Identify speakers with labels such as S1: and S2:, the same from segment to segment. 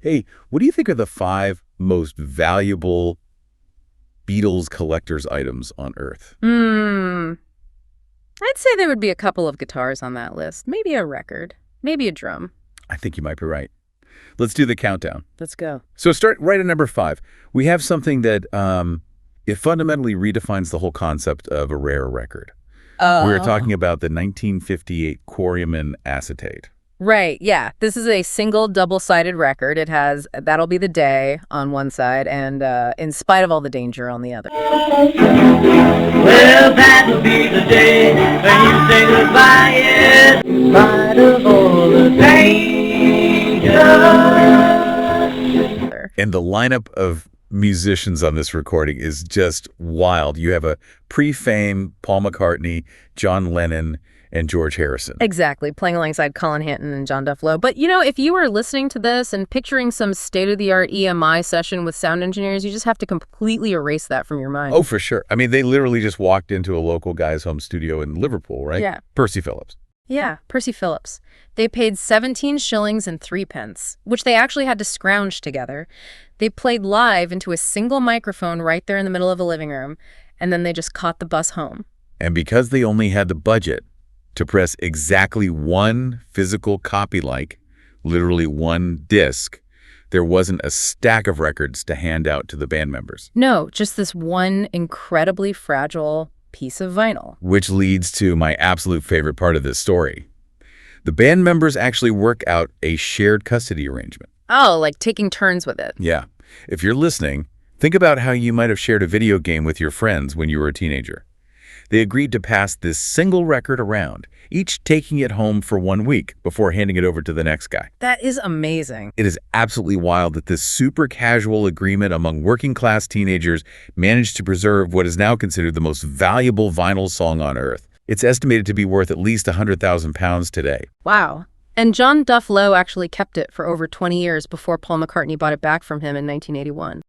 S1: Hey, what do you think are the 5 most valuable Beatles collector's items on Earth?
S2: I'd say there would be a couple of guitars on that list. Maybe a record. Maybe a drum.
S1: I think you might be right. Let's do the countdown.
S2: Let's go.
S1: So start right at number 5. We have something that it fundamentally redefines the whole concept of a rare record. We're talking about the 1958 Quarryman acetate.
S2: Right, yeah. This is a single double-sided record. It has That'll Be the Day on one side and In Spite of All the Danger on the other.
S3: Well, that'll be the day when you say goodbye, yes, in spite of all the danger.
S1: And the lineup of musicians on this recording is just wild. You have a pre-fame Paul McCartney, John Lennon, and George Harrison.
S2: Exactly, playing alongside Colin Hanton and John Duff Lowe. But, if you were listening to this and picturing some state-of-the-art EMI session with sound engineers, you just have to completely erase that from your mind.
S1: Oh, for sure. I mean, they literally just walked into a local guy's home studio in Liverpool, right?
S2: Yeah.
S1: Percy Phillips.
S2: Yeah, Percy Phillips. They paid 17 shillings and 3 pence, which they actually had to scrounge together. They played live into a single microphone right there in the middle of a living room, and then they just caught the bus home.
S1: And because they only had the budget to press exactly one physical copy, like literally one disc, there wasn't a stack of records to hand out to the band members.
S2: No, just this one incredibly fragile piece of vinyl.
S1: Which leads to my absolute favorite part of this story. The band members actually work out a shared custody arrangement.
S2: Oh, like taking turns with it.
S1: Yeah. If you're listening, think about how you might have shared a video game with your friends when you were a teenager. They agreed to pass this single record around, each taking it home for 1 week before handing it over to the next guy.
S2: That is amazing.
S1: It is absolutely wild that this super casual agreement among working-class teenagers managed to preserve what is now considered the most valuable vinyl song on Earth. It's estimated to be worth at least £100,000 today.
S2: Wow. And John Duff Lowe actually kept it for over 20 years before Paul McCartney bought it back from him in 1981.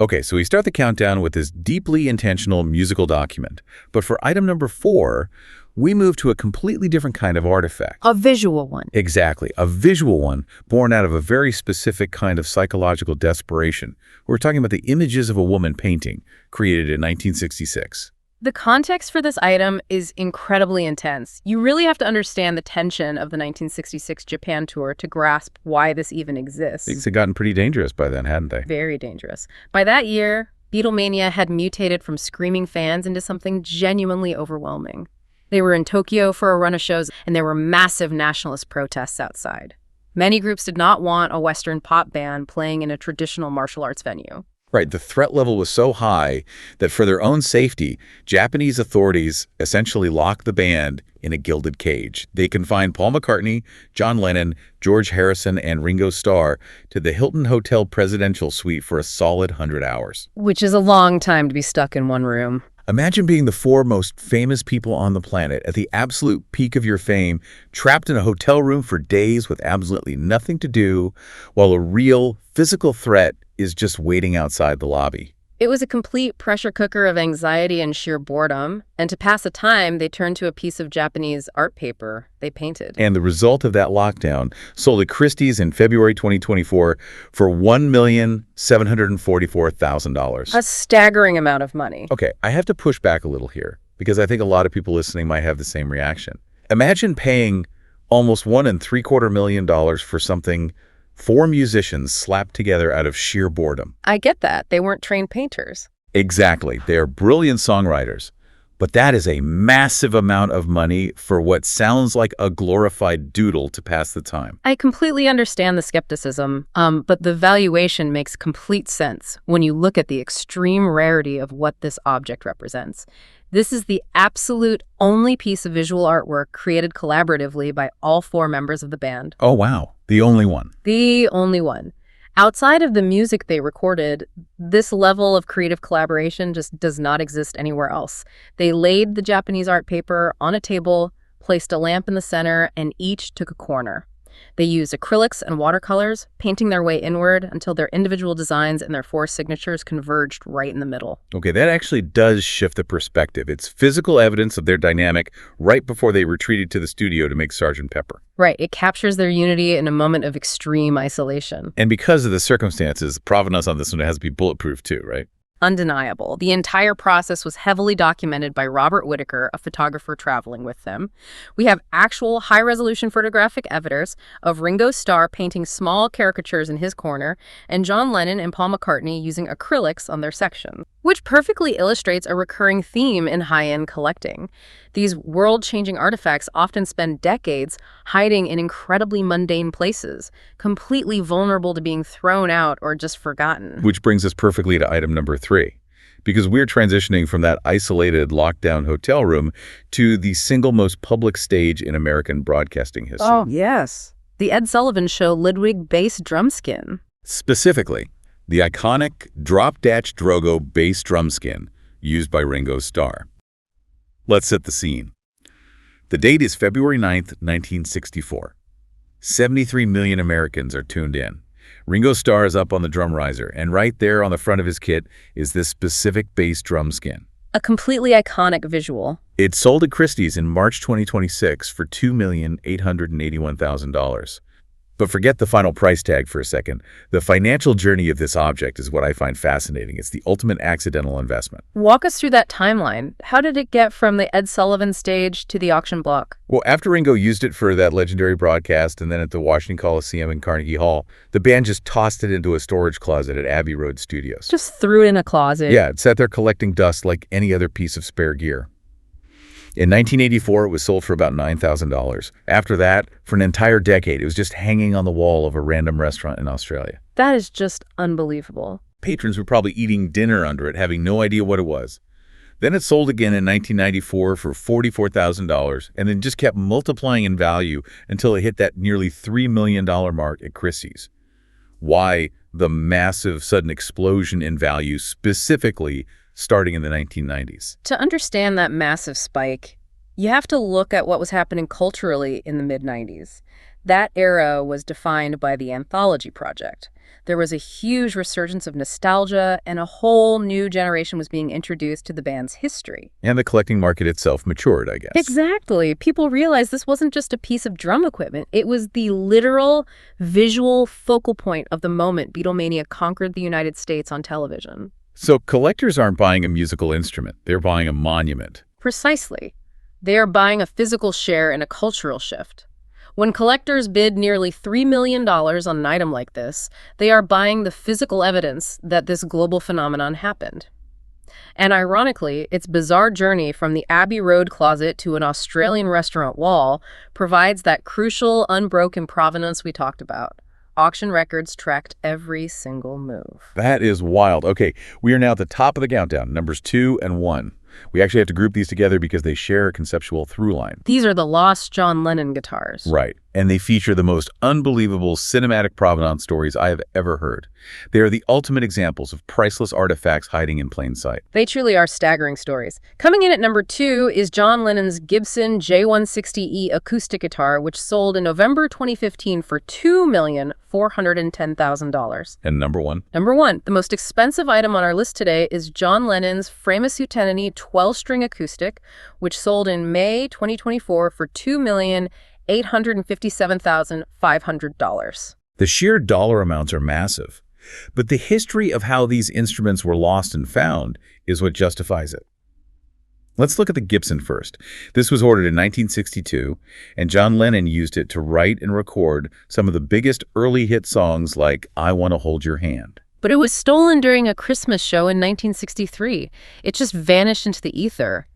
S1: Okay, so we start the countdown with this deeply intentional musical document. But for item number 4, we move to a completely different kind of artifact.
S2: A visual one.
S1: Exactly, a visual one born out of a very specific kind of psychological desperation. We're talking about the images of a woman painting, created in 1966.
S2: The context for this item is incredibly intense. You really have to understand the tension of the 1966 Japan tour to grasp why this even exists.
S1: Things had gotten pretty dangerous by then, hadn't they?
S2: Very dangerous. By that year, Beatlemania had mutated from screaming fans into something genuinely overwhelming. They were in Tokyo for a run of shows, and there were massive nationalist protests outside. Many groups did not want a Western pop band playing in a traditional martial arts venue.
S1: Right, the threat level was so high that for their own safety, Japanese authorities essentially locked the band in a gilded cage. They confined Paul McCartney, John Lennon, George Harrison, and Ringo Starr to the Hilton Hotel Presidential Suite for a solid 100 hours.
S2: Which is a long time to be stuck in one room.
S1: Imagine being the 4 most famous people on the planet at the absolute peak of your fame, trapped in a hotel room for days with absolutely nothing to do, while a real physical threat is just waiting outside the lobby.
S2: It was a complete pressure cooker of anxiety and sheer boredom, and to pass the time, they turned to a piece of Japanese art paper they painted.
S1: And the result of that lockdown sold at Christie's in February 2024 for $1,744,000.
S2: A staggering amount of money.
S1: Okay, I have to push back a little here, because I think a lot of people listening might have the same reaction. Imagine paying almost $1.75 million for something 4 musicians slapped together out of sheer boredom.
S2: I get that. They weren't trained painters.
S1: Exactly. They are brilliant songwriters. But that is a massive amount of money for what sounds like a glorified doodle to pass the time.
S2: I completely understand the skepticism, but the valuation makes complete sense when you look at the extreme rarity of what this object represents. This is the absolute only piece of visual artwork created collaboratively by all 4 members of the band.
S1: Oh, wow. The only one.
S2: The only one. Outside of the music they recorded, this level of creative collaboration just does not exist anywhere else. They laid the Japanese art paper on a table, placed a lamp in the center, and each took a corner. They used acrylics and watercolors, painting their way inward until their individual designs and their four signatures converged right in the middle.
S1: Okay, that actually does shift the perspective. It's physical evidence of their dynamic right before they retreated to the studio to make Sgt. Pepper.
S2: Right, it captures their unity in a moment of extreme isolation.
S1: And because of the circumstances, provenance on this one has to be bulletproof too, right?
S2: Undeniable. The entire process was heavily documented by Robert Whitaker, a photographer traveling with them. We have actual high-resolution photographic evidence of Ringo Starr painting small caricatures in his corner and John Lennon and Paul McCartney using acrylics on their section, which perfectly illustrates a recurring theme in high-end collecting. These world-changing artifacts often spend decades hiding in incredibly mundane places, completely vulnerable to being thrown out or just forgotten.
S1: Which brings us perfectly to item number 3, because we're transitioning from that isolated, lockdown hotel room to the single most public stage in American broadcasting history.
S2: Oh, yes. The Ed Sullivan Show Ludwig bass drum skin.
S1: Specifically, the iconic drop-datch Drogo bass drum skin used by Ringo Starr. Let's set the scene. The date is February 9th, 1964. 73 million Americans are tuned in. Ringo Starr is up on the drum riser, and right there on the front of his kit is this specific bass drum skin.
S2: A completely iconic visual.
S1: It sold at Christie's in March 2026 for $2,881,000. But forget the final price tag for a second. The financial journey of this object is what I find fascinating. It's the ultimate accidental investment.
S2: Walk us through that timeline. How did it get from the Ed Sullivan stage to the auction block?
S1: Well, after Ringo used it for that legendary broadcast and then at the Washington Coliseum and Carnegie Hall, the band just tossed it into a storage closet at Abbey Road Studios.
S2: Just threw it in a closet.
S1: Yeah, it sat there collecting dust like any other piece of spare gear. In 1984, it was sold for about $9,000. After that, for an entire decade, it was just hanging on the wall of a random restaurant in Australia.
S2: That is just unbelievable.
S1: Patrons were probably eating dinner under it, having no idea what it was. Then it sold again in 1994 for $44,000, and then just kept multiplying in value until it hit that nearly $3 million mark at Christie's. Why the massive sudden explosion in value, specifically starting in the 1990s?
S2: To understand that massive spike, you have to look at what was happening culturally in the mid-90s. That era was defined by the Anthology Project. There was a huge resurgence of nostalgia, and a whole new generation was being introduced to the band's history.
S1: And the collecting market itself matured, I guess.
S2: Exactly. People realized this wasn't just a piece of drum equipment. It was the literal visual focal point of the moment Beatlemania conquered the United States on television.
S1: So collectors aren't buying a musical instrument. They're buying a monument.
S2: Precisely. They are buying a physical share in a cultural shift. When collectors bid nearly $3 million on an item like this, they are buying the physical evidence that this global phenomenon happened. And ironically, its bizarre journey from the Abbey Road closet to an Australian restaurant wall provides that crucial, unbroken provenance we talked about. Auction records tracked every single move.
S1: That is wild. Okay, we are now at the top of the countdown, numbers 2 and 1. We actually have to group these together because they share a conceptual through line.
S2: These are the lost John Lennon guitars.
S1: Right, and they feature the most unbelievable cinematic provenance stories I have ever heard. They are the ultimate examples of priceless artifacts hiding in plain sight.
S2: They truly are staggering stories. Coming in at number 2 is John Lennon's Gibson J160E acoustic guitar, which sold in November 2015 for $2,410,000.
S1: And number 1?
S2: Number 1, the most expensive item on our list today is John Lennon's Framus Utenini 12-string acoustic, which sold in May 2024 for $2,857,500.
S1: The sheer dollar amounts are massive, but the history of how these instruments were lost and found is what justifies it. Let's look at the Gibson first. This was ordered in 1962, and John Lennon used it to write and record some of the biggest early hit songs like I Want to Hold Your Hand.
S2: But it was stolen during a Christmas show in 1963. It just vanished into the ether.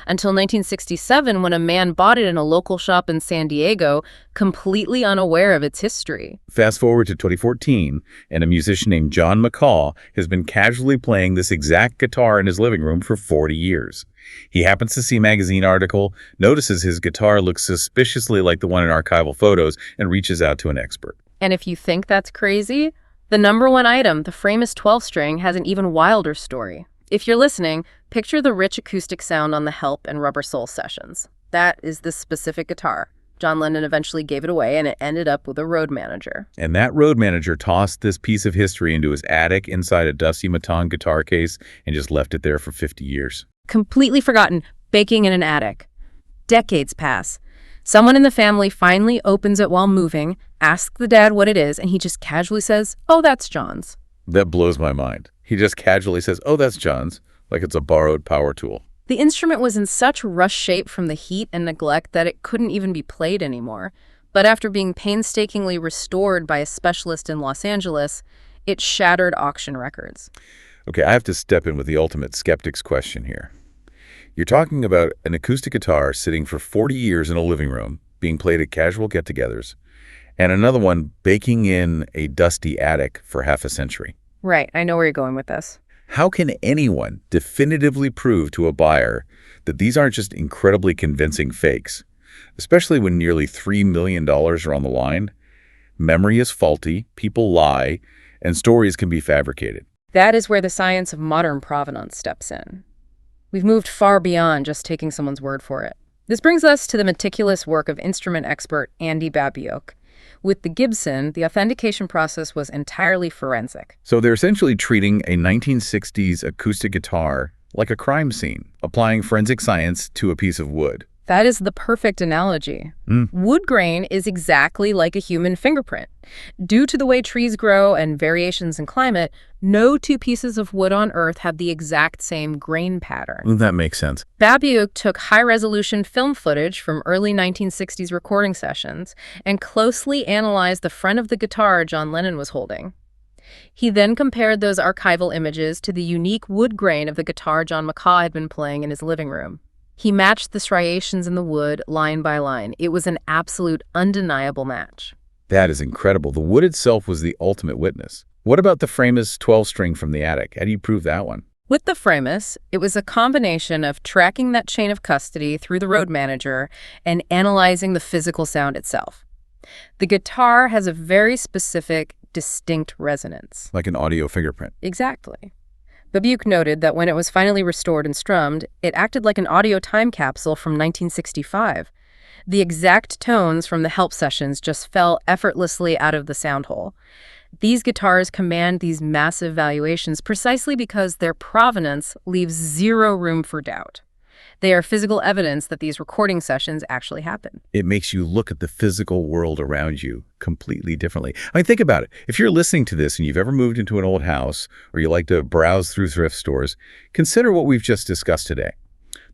S2: Until 1967, when a man bought it in a local shop in San Diego, completely unaware of its history.
S1: Fast forward to 2014, and a musician named John McCall has been casually playing this exact guitar in his living room for 40 years. He happens to see a magazine article, notices his guitar looks suspiciously like the one in archival photos, and reaches out to an expert.
S2: And if you think that's crazy, the number 1 item, the Framus 12-string, has an even wilder story. If you're listening, picture the rich acoustic sound on the Help and Rubber Soul sessions. That is this specific guitar. John Lennon eventually gave it away, and it ended up with a road manager.
S1: And that road manager tossed this piece of history into his attic inside a dusty Matan guitar case and just left it there for 50 years.
S2: Completely forgotten, baking in an attic. Decades pass. Someone in the family finally opens it while moving, asks the dad what it is, and he just casually says, "Oh, that's John's."
S1: That blows my mind. He just casually says, "Oh, that's John's," like it's a borrowed power tool.
S2: The instrument was in such rough shape from the heat and neglect that it couldn't even be played anymore. But after being painstakingly restored by a specialist in Los Angeles, it shattered auction records.
S1: Okay, I have to step in with the ultimate skeptic's question here. You're talking about an acoustic guitar sitting for 40 years in a living room, being played at casual get-togethers, and another one baking in a dusty attic for half a century.
S2: Right, I know where you're going with this.
S1: How can anyone definitively prove to a buyer that these aren't just incredibly convincing fakes, especially when nearly $3 million are on the line? Memory is faulty, people lie, and stories can be fabricated.
S2: That is where the science of modern provenance steps in. We've moved far beyond just taking someone's word for it. This brings us to the meticulous work of instrument expert Andy Babiuk. With the Gibson, the authentication process was entirely forensic.
S1: So they're essentially treating a 1960s acoustic guitar like a crime scene, applying forensic science to a piece of wood.
S2: That is the perfect analogy. Wood grain is exactly like a human fingerprint. Due to the way trees grow and variations in climate, no two pieces of wood on Earth have the exact same grain pattern.
S1: That makes sense.
S2: Babiuk took high-resolution film footage from early 1960s recording sessions and closely analyzed the front of the guitar John Lennon was holding. He then compared those archival images to the unique wood grain of the guitar John McCaw had been playing in his living room. He matched the striations in the wood line by line. It was an absolute, undeniable match.
S1: That is incredible. The wood itself was the ultimate witness. What about the Framus 12-string from the attic? How do you prove that one?
S2: With the Framus, it was a combination of tracking that chain of custody through the road manager and analyzing the physical sound itself. The guitar has a very specific, distinct resonance.
S1: Like an audio fingerprint.
S2: Exactly. Babiuk noted that when it was finally restored and strummed, it acted like an audio time capsule from 1965. The exact tones from the help sessions just fell effortlessly out of the sound hole. These guitars command these massive valuations precisely because their provenance leaves zero room for doubt. They are physical evidence that these recording sessions actually happen.
S1: It makes you look at the physical world around you completely differently. I mean, think about it. If you're listening to this and you've ever moved into an old house or you like to browse through thrift stores, consider what we've just discussed today.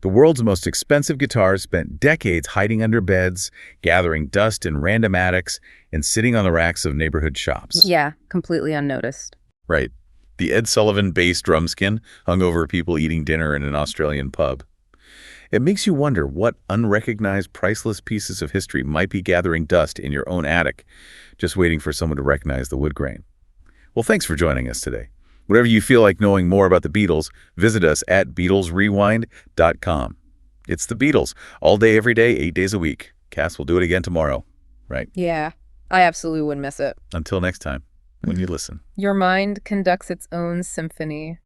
S1: The world's most expensive guitars spent decades hiding under beds, gathering dust in random attics, and sitting on the racks of neighborhood shops.
S2: Yeah, completely unnoticed.
S1: Right. The Ed Sullivan bass drum skin hung over people eating dinner in an Australian pub. It makes you wonder what unrecognized, priceless pieces of history might be gathering dust in your own attic, just waiting for someone to recognize the wood grain. Well, thanks for joining us today. Whatever you feel like knowing more about the Beatles, visit us at BeatlesRewind.com. It's the Beatles, all day, every day, 8 days a week. Cass will do it again tomorrow, right?
S2: Yeah, I absolutely wouldn't miss it.
S1: Until next time, when you listen.
S2: Your mind conducts its own symphony.